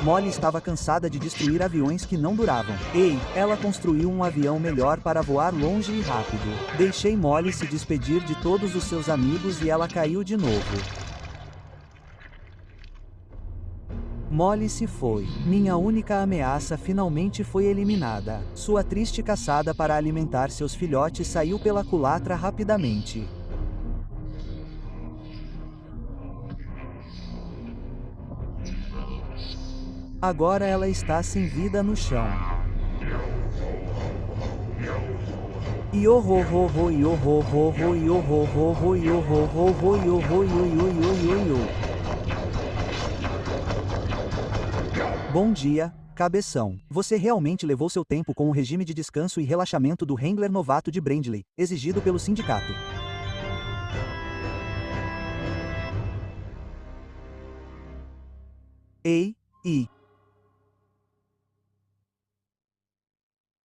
Molly estava cansada de destruir aviões que não duravam. Ei, ela construiu um avião melhor para voar longe e rápido. Deixei Molly se despedir de todos os seus amigos e ela caiu de novo. Molly se foi. Minha única ameaça finalmente foi eliminada. Sua triste caçada para alimentar seus filhotes saiu pela culatra rapidamente. Agora ela está sem vida no chão. Iohohoho, iohohoho, iohohoho, iohohoho, iohohoho. Bom dia, cabeção. Você realmente levou seu tempo com o regime de descanso e relaxamento do Wrangler novato de Brindley, exigido pelo sindicato. Ei,